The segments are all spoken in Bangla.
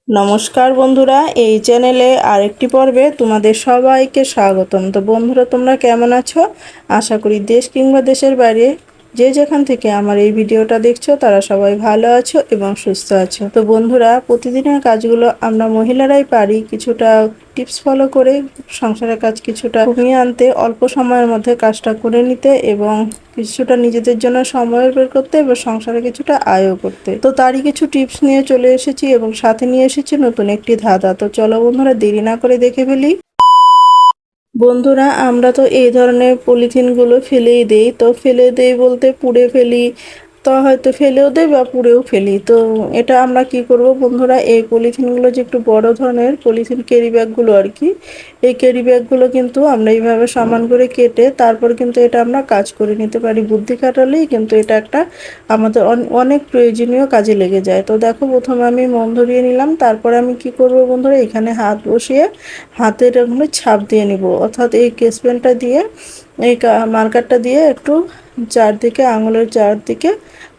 নমস্কার বন্ধুরা, এই চ্যানেলে আরেকটি পর্বে তোমাদের সবাইকে স্বাগতম। তো বন্ধুরা, তোমরা কেমন আছো? আশা করি দেশ কিংবা দেশের বাইরে যে যেখান থেকে আমার এই ভিডিওটা দেখছো তারা সবাই ভালো আছো এবং সুস্থ আছো। তো বন্ধুরা, প্রতিদিনের কাজগুলো আমরা মহিলারাই পারি কিছুটা টিপস ফলো করে সংসারের কাজ কিছুটা কমিয়ে আনতে, অল্প সময়ের মধ্যে কাজটা করে নিতে এবং কিছুটা নিজেদের জন্য সময় বের করতে এবং সংসারে কিছুটা আয়ও করতে। তো তারই কিছু টিপস নিয়ে চলে এসেছি এবং সাথে নিয়ে এসেছি নতুন একটি ধাঁধা। তো চলো বন্ধুরা, দেরি না করে দেখে ফেলি। বন্ধুরা, আমরা তো এই ধরনের পলিথিনগুলো ফেলেই দেই। তো ফেলে দেই বলতে পুড়ে ফেলি, তো হয়তো ফেলেও দেই বা পুড়েও ফেলি। তো এটা আমরা কি করব বন্ধুরা, এই পলিথিনগুলো যে একটু বড় ধরনের পলিথিন ক্যারি ব্যাগগুলো আর কি, এই ক্যারি ব্যাগগুলো কিন্তু আমরা এইভাবে সমান করে কেটে তারপর কিন্তু এটা আমরা কাজ করে নিতে পারি। বুদ্ধি খাটালেই কিন্তু এটা একটা আমাদের অনেক প্রয়োজনীয় কাজে লেগে যায়। তো দেখো, প্রথমে আমি মোম ধরিয়ে নিলাম, তারপরে আমি কি করব বন্ধুরা, এখানে হাত বসিয়ে হাতের এখানে ছাপ দিয়ে নিব, অর্থাৎ এই স্কেচপেনটা দিয়ে এই মার্কারটা দিয়ে একটু চারদিকে, আঙুলের চারদিকে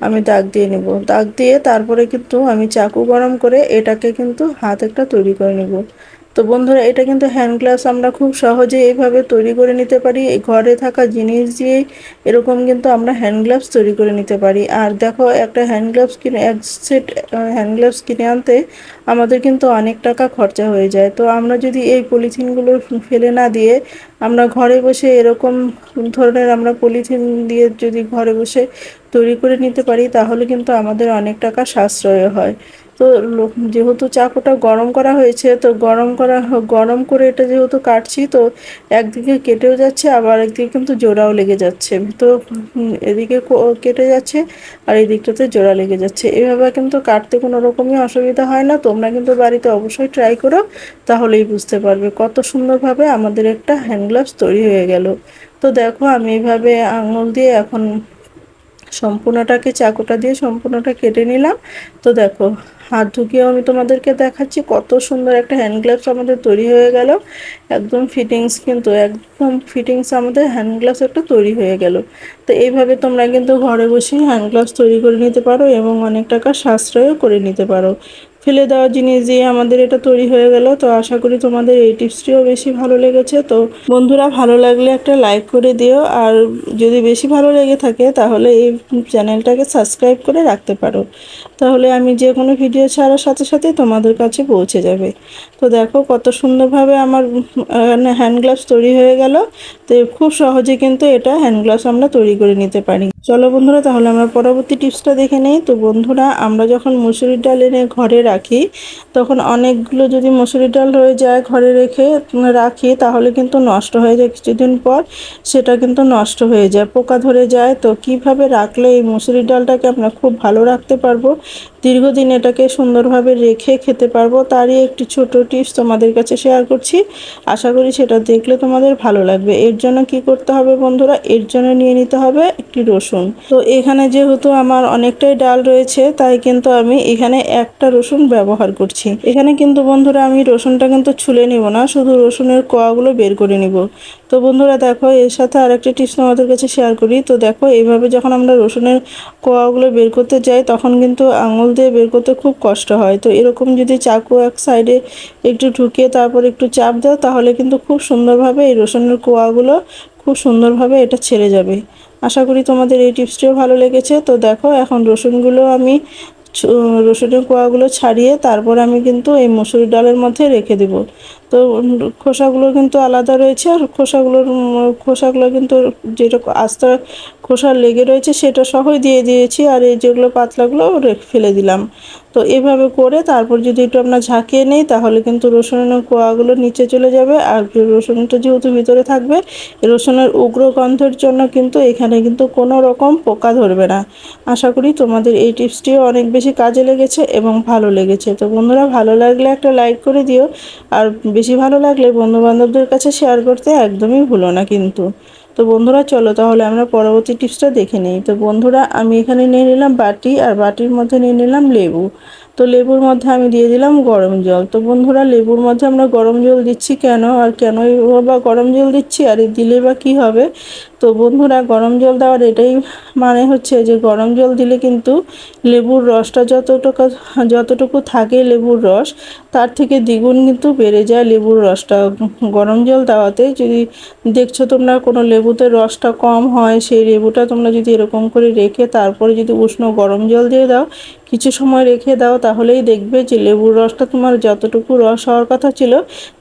আমি দাগ দিয়ে নিব। দাগ দিয়ে তারপরে কিন্তু আমি চাকু গরম করে এটাকে কিন্তু হাত একটা তৈরি করে নিব। তো বন্ধুরা, এটা কিন্তু হ্যান্ড গ্লাভস আমরা খুব সহজে এইভাবে তৈরি করে নিতে পারি। এই ঘরে থাকা জিনিস দিয়েই এরকম কিন্তু আমরা হ্যান্ড গ্লাভস তৈরি করে নিতে পারি। আর দেখো, একটা হ্যান্ড গ্লাভস কিনে, এক সেট হ্যান্ড গ্লাভস কিনে আনতে আমাদের কিন্তু অনেক টাকা খরচা হয়ে যায়। তো আমরা যদি এই পলিথিনগুলো ফেলে না দিয়ে আমরা ঘরে বসে এরকম ধরনের আমরা পলিথিন দিয়ে যদি ঘরে বসে তৈরি করে নিতে পারি, তাহলে কিন্তু আমাদের অনেক টাকা সাশ্রয় হয়। তো যেহেতু চাকুটা গরম করা হয়েছে, তো গরম করে এটা যেহেতু কাটছি, তো একদিকে কেটেও যাচ্ছে আবার একদিকে কিন্তু জোড়াও লেগে যাচ্ছে। তো এদিকে কেটে যাচ্ছে আর এই দিকটাতে জোড়া লেগে যাচ্ছে। এভাবে কিন্তু কাটতে কোনো রকমই অসুবিধা হয় না। তোমরা কিন্তু বাড়িতে অবশ্যই ট্রাই করো, তাহলেই বুঝতে পারবে কত সুন্দরভাবে আমাদের একটা হ্যান্ড গ্লাভস তৈরি হয়ে গেল। তো দেখো, আমি এইভাবে আঙুল দিয়ে এখন সম্পূর্ণটাকে, চাকুটা দিয়ে সম্পূর্ণটা কেটে নিলাম। তো দেখো, হাত ঢুকিয়েও আমি তোমাদেরকে দেখাচ্ছি কত সুন্দর একটা হ্যান্ড গ্লাভস আমাদের তৈরি হয়ে গেল। একদম ফিটিংস, কিন্তু একদম ফিটিংস আমাদের হ্যান্ড গ্লাভস একটা তৈরি হয়ে গেল। তো এইভাবে তোমরা কিন্তু ঘরে বসেই হ্যান্ড গ্লাভস তৈরি করে নিতে পারো এবং অনেক টাকা সাশ্রয়ও করে নিতে পারো। ফেলে দেওয়া জিনিস দিয়ে আমাদের এটা তৈরি হয়ে গেল। তো আশা করি তোমাদের এই টিপসটিও বেশি ভালো লেগেছে। তো বন্ধুরা, ভালো লাগলে একটা লাইক করে দিও, আর যদি বেশি ভালো লেগে থাকে তাহলে এই চ্যানেলটাকে সাবস্ক্রাইব করে রাখতে পারো, তাহলে আমি যে কোনো ভিডিও ছাড়ার সাথে সাথে তোমাদের কাছে পৌঁছে যাবে। তো দেখো কত সুন্দরভাবে আমার হ্যান্ড গ্লাভস তৈরি হয়ে গেল। তো খুব সহজে কিন্তু এটা হ্যান্ড গ্লাভস আমরা তৈরি করে নিতে পারি। চলো বন্ধুরা, তাহলে আমরা পরবর্তী টিপসটা দেখে নেই। তো বন্ধুরা, আমরা যখন মসুরির ডাল এনে ঘরে রাখি, তখন অনেকগুলো যদি মসুরির ডাল হয়ে যায় ঘরে রেখে রাখি, তাহলে কিন্তু নষ্ট হয়ে যায় কিছুদিন পর, সেটা কিন্তু নষ্ট হয়ে যায়, পোকা ধরে যায়। তো কিভাবে রাখলে এই মসুরির ডালটাকে আমরা খুব ভালো রাখতে পারবো, দীর্ঘদিন এটাকে সুন্দরভাবে রেখে খেতে পারবো, তারই একটি ছোট টিপস তোমাদের কাছে শেয়ার করছি। আশা করি সেটা দেখলে তোমাদের ভালো লাগবে। এর জন্য কি করতে হবে বন্ধুরা, এর জন্য নিয়ে নিতে হবে একটি রসুন। তো এখানে যেহেতু আমার অনেকটাই ডাল রয়েছে, তাই কিন্তু আমি এখানে একটা রসুন ব্যবহার করছি। এখানে কিন্তু বন্ধুরা আমি রসুনটা কিন্তু ছুলে নিব না, শুধু রসুনের কোয়াগুলো বের করে নিব। তো বন্ধুরা দেখো, এর সাথে আরেকটি টিপস আমাদের কাছে শেয়ার করি। তো দেখো, এইভাবে যখন আমরা রসুনের কোয়াগুলো বের করতে যাই, তখন কিন্তু আঙুল দিয়ে বের করতে খুব কষ্ট হয়। তো এরকম যদি চাকু এক সাইডে একটু ঢুকিয়ে তারপর একটু চাপ দাও, তাহলে কিন্তু খুব সুন্দরভাবে এই রসুনের কোয়াগুলো খুব সুন্দরভাবে এটা ছেড়ে যাবে। আশা করি তোমাদের এই টিপসটিও ভালো লেগেছে। তো দেখো, এখন রসুনগুলো আমি রসুনের কোয়াগুলো ছাড়িয়ে তারপর আমি কিন্তু এই মসুর ডালের মধ্যে রেখে দেব। তো খোসাগুলো কিন্তু আলাদা রয়েছে, আর খোসাগুলো কিন্তু যেটা আস্তে খোসা লেগে রয়েছে সেটা সহই দিয়ে দিয়েছি, আর এই যেগুলো পাতলাগুলো ফেলে দিলাম। তো এভাবে করে তারপর যদি একটু আমরা ঝাঁকিয়ে নেই, তাহলে কিন্তু রসুনের কোয়াগুলো নিচে চলে যাবে। আর রসুনটা যেহেতু ভিতরে থাকবে, রসুনের উগ্র গন্ধের জন্য কিন্তু এখানে কিন্তু কোনো রকম পোকা ধরবে না। আশা করি তোমাদের এই টিপসটিও অনেক বেশি কাজে লেগেছে এবং ভালো লেগেছে। তো বন্ধুরা, ভালো লাগলে একটা লাইক করে দিও, আর বেশি ভালো লাগলে বন্ধুবান্ধবদের কাছে শেয়ার করতে একদমই ভুলো না কিন্তু। তো বন্ধুরা, চলো তাহলে আমরা পরবর্তী টিপসটা দেখে নিই। তো বন্ধুরা, আমি এখানে নিয়ে নিলাম বাটি, আর বাটির মধ্যে নিয়ে নিলাম লেবু। তো লেবুর মধ্যে আমি দিয়ে দিলাম গরম জল। তো বন্ধুরা, লেবুর মধ্যে আমরা গরম জল দিচ্ছি কেন, আর কেনই বা গরম জল দিচ্ছি, আর দিলে বা কী হবে, তো বন্ধুরা গরম জল দেওয়ার এটাই মানে হচ্ছে যে গরম জল দিলে কিন্তু লেবুর রসটা যতটুকু থাকে লেবুর রস তার থেকে দ্বিগুণ কিন্তু বেড়ে যায় লেবুর রসটা গরম জল দেওয়াতে। যদি দেখছো তোমরা কোনো লেবুতে রসটা কম হয়, সেই লেবুটা তোমরা যদি এরকম করে রেখে তারপরে যদি উষ্ণ গরম জল দিয়ে দাও, কিছু সময় রেখে দাও, তাহলেই দেখবে যে লেবুর রসটা তোমার যতটুকু রস হওয়ার কথা ছিল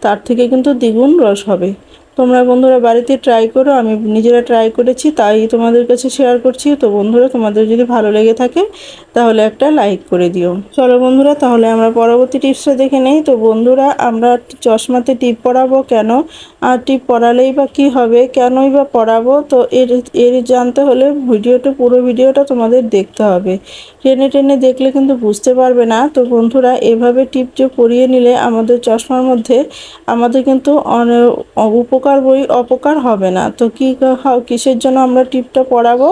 তার থেকে কিন্তু দ্বিগুণ রস হবে। তোমরা বন্ধুরা বাড়িতে ট্রাই করো, আমি নিজেরা ট্রাই করেছি তাই তোমাদের কাছে শেয়ার করছি। তো বন্ধুরা তোমাদের যদি ভালো লেগে থাকে তাহলে একটা লাইক করে দিও। চলো বন্ধুরা তাহলে আমরা পরবর্তী টিপসটা দেখে নেই। তো বন্ধুরা আমরা চশমাতে টিপ পরাবো কেন, আর টিপ পরালেই বা কী হবে, কেনই বা পরাবো, তো এর জানতে হলে পুরো ভিডিওটা তোমাদের দেখতে হবে। টেনে টেনে দেখলে কিন্তু বুঝতে পারবে না। তো বন্ধুরা এভাবে টিপ যে পরিয়ে নিলে আমাদের চশমার মধ্যে আমাদের কিন্তু অপকার হবে না। তো কিসের জন্য আমরা টিপটা পরাবো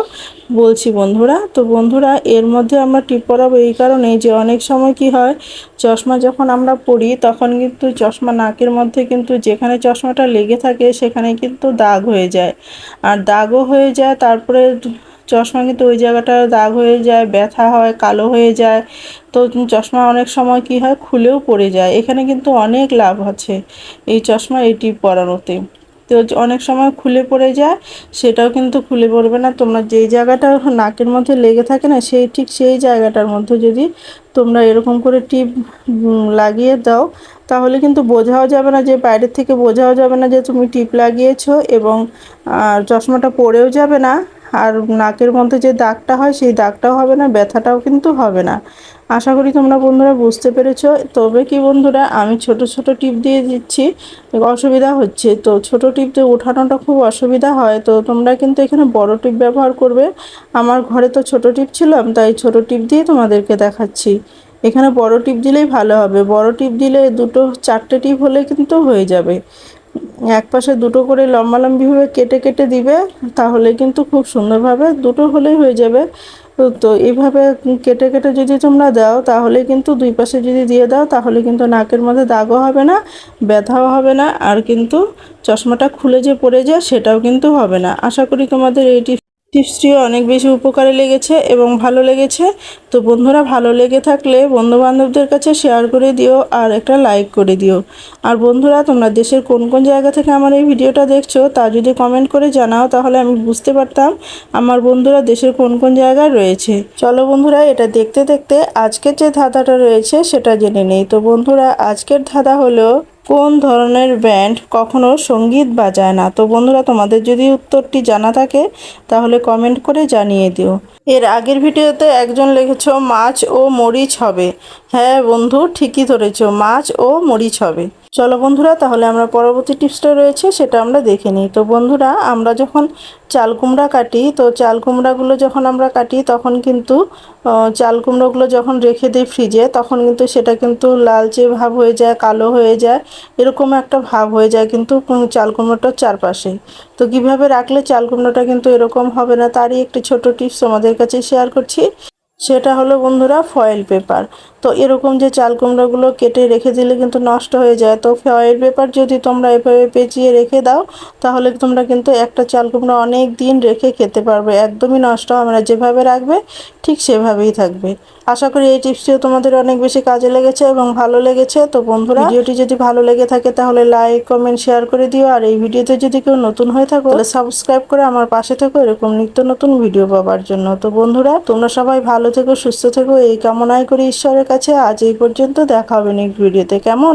বলছি বন্ধুরা। তো বন্ধুরা এর মধ্যে আমরা টিপ পরাবো এই কারণে যে অনেক সময় কি হয়, চশমা যখন আমরা পরি তখন কিন্তু চশমা নাকের মধ্যে কিন্তু যেখানে চশমাটা লেগে থাকে সেখানে কিন্তু দাগ হয়ে যায়, আর দাগও হয়ে যায়, তারপরে চশমা কিন্তু ওই জায়গাটা দাগ হয়ে যায়, ব্যথা হয়, কালো হয়ে যায়। তো চশমা অনেক সময় কি হয় খুলেও পড়ে যায়। এখানে কিন্তু অনেক লাভ আছে এই চশমা এই টিপ পরানোতে। তো অনেক সময় খুলে পড়ে যায়, সেটাও কিন্তু খুলে পড়বে না। তোমরা যেই জায়গাটা নাকের মধ্যে লেগে থাকে না সেই জায়গাটার মধ্যে যদি তোমরা এরকম করে টিপ লাগিয়ে দাও, তাহলে কিন্তু বোঝাও যাবে না, যে বাইরের থেকে বোঝাও যাবে না যে তুমি টিপ লাগিয়েছো, এবং চশমাটা পড়েও যাবে না। আর নাকের মধ্যে যে দাগটা হয় সেই দাগটাও হবে না, ব্যথাটাও কিন্তু হবে না। আশা করি তোমরা বন্ধুরা বুঝতে পেরেছো। তবে কি বন্ধুরা আমি ছোট ছোট টিপ দিয়ে দিচ্ছি, অসুবিধা হচ্ছে, তো ছোট টিপ দিয়ে ওঠানোটা খুব অসুবিধা হয়। তো তোমরা কিন্তু এখানে বড় টিপ ব্যবহার করবে। আমার ঘরে তো ছোট টিপ ছিলাম তাই ছোট টিপ দিয়ে তোমাদেরকে দেখাচ্ছি। এখানে বড় টিপ দিলেই ভালো হবে, বড় টিপ দিলে দুটো চারটে টিপ হলে কিন্তু হয়ে যাবে। এক পাশে দুটো করে লম্বালম্বিভাবে কেটে কেটে দিবে, তাহলে কিন্তু খুব সুন্দরভাবে দুটো হলেই হয়ে যাবে। তো এইভাবে কেটে কেটে যদি তোমরা দাও তাহলে কিন্তু দুই পাশে যদি দিয়ে দাও তাহলে কিন্তু নাকের মধ্যে দাগও হবে না, ব্যথাও হবে না, আর কিন্তু চশমাটা খুলে যে পড়ে যায় সেটাও কিন্তু হবে না। আশা করি তোমাদের এই টিপসটিও অনেক বেশি উপকারে লেগেছে এবং ভালো লেগেছে। তো বন্ধুরা ভালো লেগে থাকলে বন্ধুবান্ধবদের কাছে শেয়ার করে দিও আর একটা লাইক করে দিও। আর বন্ধুরা তোমরা দেশের কোন কোন জায়গা থেকে আমার এই ভিডিওটা দেখছো তা যদি কমেন্ট করে জানাও তাহলে আমি বুঝতে পারতাম আমার বন্ধুরা দেশের কোন কোন জায়গায় রয়েছে। চলো বন্ধুরা এটা দেখতে দেখতে আজকের যে ধাঁধাটা রয়েছে সেটা জেনে নেই। তো বন্ধুরা আজকের ধাঁধা হলো, কোন ধরনের ব্যান্ড কখনো সঙ্গীত বাজায় না? তো বন্ধুরা তোমাদের যদি উত্তরটি জানা থাকে তাহলে কমেন্ট করে জানিয়ে দিও। এর আগের ভিডিওতে একজন লিখেছো মাছ ও মরিচ হবে। হ্যাঁ বন্ধু ঠিকই ধরেছো, মাছ ও মরিচ হবে। চলো বন্ধুরা তাহলে আমরা পরবর্তী টিপসটা রয়েছে সেটা আমরা দেখে নিই। তো বন্ধুরা আমরা যখন চাল কুমড়া কাটি, তো চাল কুমড়াগুলো যখন আমরা কাটি তখন কিন্তু চাল কুমড়োগুলো যখন রেখে দিই ফ্রিজে তখন কিন্তু সেটা কিন্তু লালচে ভাব হয়ে যায়, কালো হয়ে যায়, এরকম একটা ভাব হয়ে যায় কিন্তু চাল কুমড়োটার চারপাশে। তো কিভাবে রাখলে চাল কুমড়োটা কিন্তু এরকম হবে না তারই একটি ছোট টিপস আমাদের কাছে শেয়ার করছি। সেটা হলো বন্ধুরা ফয়েল পেপার। তো এরকম যে চাল কুমড়োগুলো কেটে রেখে দিলে কিন্তু নষ্ট হয়ে যায়, তো ফয়েল পেপার যদি তোমরা এভাবে পেঁচিয়ে রেখে দাও তাহলে তোমরা কিন্তু একটা চাল কুমড়ো অনেক দিন রেখে খেতে পারবে, একদমই নষ্ট হবে না, যেভাবে রাখবে ঠিক সেভাবেই থাকবে। আশা করি এই টিপসটিও তোমাদের অনেক বেশি কাজে লেগেছে এবং ভালো লেগেছে। তো বন্ধুরা ভিডিওটি যদি ভালো লেগে থাকে তাহলে লাইক কমেন্ট শেয়ার করে দিও, আর এই ভিডিওতে যদি কেউ নতুন হয়ে থাকো তাহলে সাবস্ক্রাইব করে আমার পাশে থেকো এরকম নিত্য নতুন ভিডিও পাওয়ার জন্য। তো বন্ধুরা তোমরা সবাই ভালো থেকো, সুস্থ থেকো এই কামনাই করি ঈশ্বরের কাছে। আজ এই পর্যন্ত, দেখা হবে নেক্সট ভিডিওতে, কেমন?